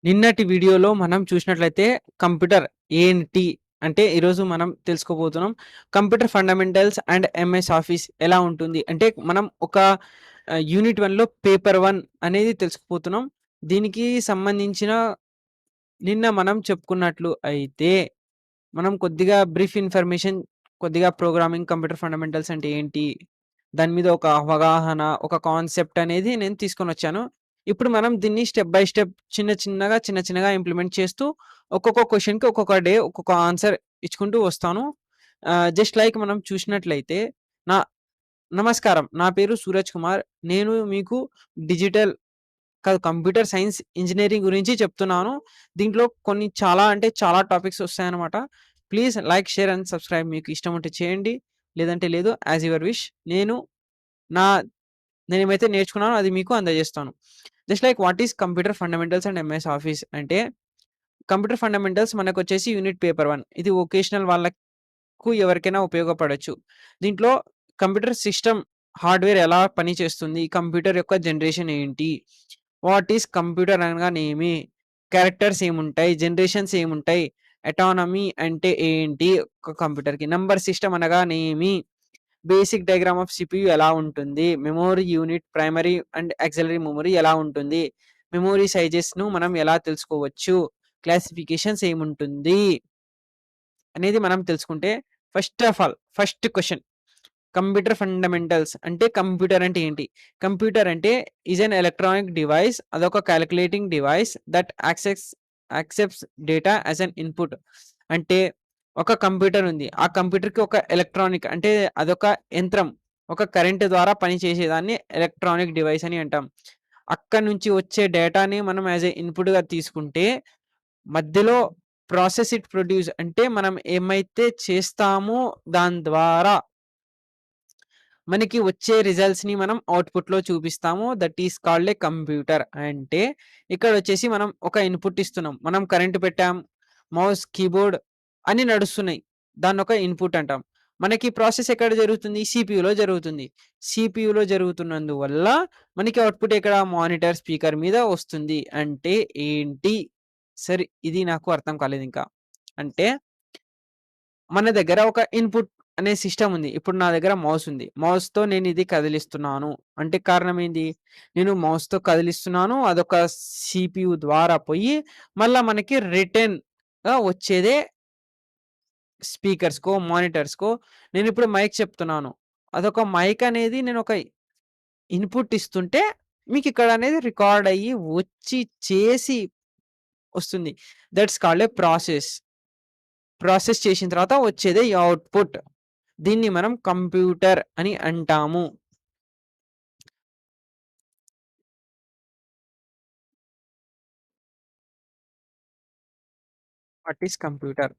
నిన్నటి వీడియోలో మనం చూసినట్లయితే కంప్యూటర్ ఏంటి? అంటే ఈరోజు మనం తెలుసుకోబోతున్నాం. Computer fundamentals and MS office ఎలా ఉంటుంది? అంటే మనం ఒక యూనిట్ 1లో పేపర్ 1 అనేది తెలుసుకోబోతున్నాం. దీనికి సంబంధించిన నిన్న మనం చెప్పుకున్నట్లు అయితే, మనం కొద్దిగా బ్రీఫ్ ఇన్ఫర్మేషన్, కొద్దిగా ప్రోగ్రామింగ్, కంప్యూటర్ ఫండమెంటల్స్ అంటే ఏంటి? దాని మీద ఒక అవగాహన, ఒక కాన్సెప్ట్ అనేది నేను తీసుకొనొచ్చాను. ఇప్పుడు మనం దీన్ని స్టెప్ బై స్టెప్ చిన్న చిన్నగా ఇంప్లిమెంట్ చేస్తూ ఒక్కొక్క క్వెషన్‌కి ఒక్కొక్క డే ఒక్కొక్క ఆన్సర్ ఇచ్చుకుంటూ వస్తాను. జస్ట్ లైక్ మనం చూసినట్లయితే నా నమస్కారం. నా పేరు సూరజ్ కుమార్. నేను మీకు డిజిటల్ కాదు, కంప్యూటర్ సైన్స్ ఇంజినీరింగ్ గురించి చెప్తున్నాను. దీంట్లో కొన్ని చాలా అంటే చాలా టాపిక్స్ వస్తాయన్నమాట. Please like, share and subscribe. మీకు ఇష్టం ఉంటే చేయండి. లేదంటే లేదు. As your wish. నా నేనేమైతే నేర్చుకున్నానో అది మీకు అందజేస్తాను. Just like what is computer fundamentals and MS office అంటే, కంప్యూటర్ ఫండమెంటల్స్ మనకొచ్చేసి యూనిట్ పేపర్ 1. ఇది వొకేషనల్ వాళ్ళకు ఎవరికైనా ఉపయోగపడొచ్చు. దీంట్లో కంప్యూటర్ సిస్టమ్ హార్డ్‌వేర్ ఎలా పనిచేస్తుంది? కంప్యూటర్ యొక్క జనరేషన్ ఏంటి? వాట్ ఈస్ కంప్యూటర్ అనగానేమి? క్యారెక్టర్స్ ఏముంటాయి? జనరేషన్స్ ఏముంటాయి? అటానమీ అంటే ఏంటి ఒక కంప్యూటర్‌కి? నంబర్ సిస్టమ్ అనగానేమి? బేసిక్ డయాగ్రామ్ ఆఫ్ సిపియు ఎలా ఉంటుంది? Memory unit, primary and auxiliary memory ఎలా ఉంటుంది? మెమరీ సైజెస్‌ను మనం ఎలా తెలుసుకోవచ్చు? క్లాసిఫికేషన్స్ ఏముంటుంది? అనేది మనం తెలుసుకుంటే, ఫస్ట్ క్వెషన్, కంప్యూటర్ ఫండమెంటల్స్ అంటే కంప్యూటర్ అంటే ఏంటి? కంప్యూటర్ అంటే ఈజ్ ఎన్ ఎలక్ట్రానిక్ డివైస్. అదొక calculating device that accepts data as an input. అంటే ఒక కంప్యూటర్ ఉంది. ఆ కంప్యూటర్‌కి ఒక ఎలక్ట్రానిక్ అంటే అదొక యంత్రం. ఒక కరెంట్ ద్వారా పనిచేసేదాన్ని ఎలక్ట్రానిక్ డివైస్ అని అంటాం. అక్కడి నుంచి వచ్చే డేటాని మనం యాస్ ఎ ఇన్‌పుట్‌గా తీసుకుంటే, మధ్యలో ప్రాసెస్ ఇట్ ప్రొడ్యూస్ అంటే మనం ఏమైతే చేస్తామో దాని ద్వారా మనకి వచ్చే రిజల్ట్స్‌ని మనం అవుట్‌పుట్‌లో చూపిస్తాము. That is called a computer. అంటే ఇక్కడొచ్చేసి మనం ఒక ఇన్‌పుట్ ఇస్తున్నాం. మనం కరెంట్ పెట్టాం. మౌస్, కీబోర్డ్ అన్నీ నడుస్తున్నాయి. దాన్నొక ఇన్‌పుట్ అంటాం. మనకి ప్రాసెస్ ఎక్కడ జరుగుతుంది? సీపీయూలో జరుగుతుంది. సీపీయూలో జరుగుతున్నందువల్ల మనకి అవుట్‌పుట్ ఎక్కడ? మానిటర్, స్పీకర్ మీద వస్తుంది. అంటే ఏంటి? సరే, ఇది నాకు అర్థం కాలేదింకా. అంటే మన దగ్గర ఒక ఇన్‌పుట్ అనే సిస్టమ్ ఉంది. ఇప్పుడు నా దగ్గర మౌస్ ఉంది. మౌస్‌తో నేను ఇది కదిలిస్తున్నాను. అంటే కారణం ఏంది? నేను మౌస్‌తో కదిలిస్తున్నాను. అదొక సీపీయూ ద్వారా పోయి మళ్ళా మనకి రిటర్న్‌గా వచ్చేదే స్పీకర్స్‌కో, మానిటర్స్‌కో. నేనిప్పుడు మైక్ చెప్తున్నాను. అదొక మైక్ అనేది నేనొక ఇన్‌పుట్ ఇస్తుంటే మీకిక్కడ అనేది రికార్డ్ అయ్యి వచ్చి చేసి వస్తుంది. That's called a process. Process చేసిన తర్వాత వచ్చేదే ఈ అవుట్‌పుట్. దీన్ని మనం కంప్యూటర్ అని అంటాము. What is computer?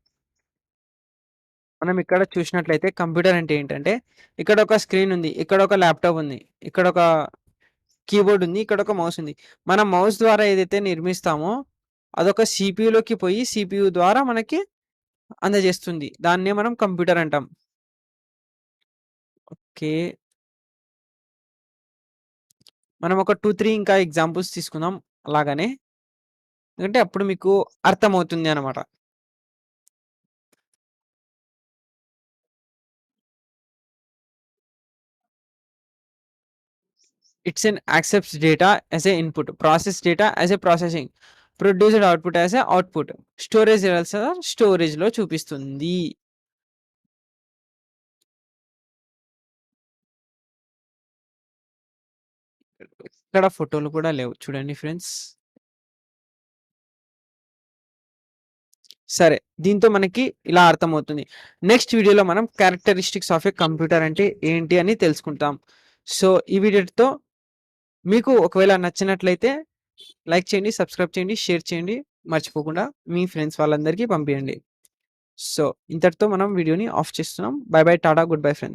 మనం ఇక్కడ చూసినట్లయితే కంప్యూటర్ అంటే ఏంటంటే, ఇక్కడ ఒక స్క్రీన్ ఉంది. ఇక్కడ ఒక ల్యాప్‌టాప్ ఉంది. ఇక్కడ ఒక కీబోర్డ్ ఉంది. ఇక్కడ ఒక మౌస్ ఉంది. మనం మౌస్ ద్వారా ఏదైతే నిర్మిస్తామో అదొక సీపీయూలోకి పోయి సీపీయూ ద్వారా మనకి అందజేస్తుంది. దాన్నే మనం కంప్యూటర్ అంటాం. ఓకే. మనం ఒక 2, 3 ఇంకా ఎగ్జాంపుల్స్ తీసుకుందాం అలాగనే. ఎందుకంటే అప్పుడు మీకు అర్థమవుతుంది అన్నమాట. It's an accepts data as a input, process data as a processing, produced output as a output, storage స్టోరేజ్‌లో చూపిస్తుంది. ఇక్కడ ఫోటోలు కూడా లేవు చూడండి ఫ్రెండ్స్. సరే, దీంతో మనకి ఇలా అర్థమవుతుంది. నెక్స్ట్ వీడియోలో మనం క్యారెక్టరిస్టిక్స్ ఆఫ్ ఏ కంప్యూటర్ అంటే ఏంటి అని తెలుసుకుంటాం. సో, ఈ వీడియోతో మీకు ఒకవేళ నచ్చినట్లయితే లైక్ చేయండి, సబ్స్క్రైబ్ చేయండి, షేర్ చేయండి. మర్చిపోకుండా మీ ఫ్రెండ్స్ వాళ్ళందరికీ పంపియండి. సో, ఇంతటితో మనం వీడియోని ఆఫ్ చేస్తున్నాం. By by. Tata. Good bye friends.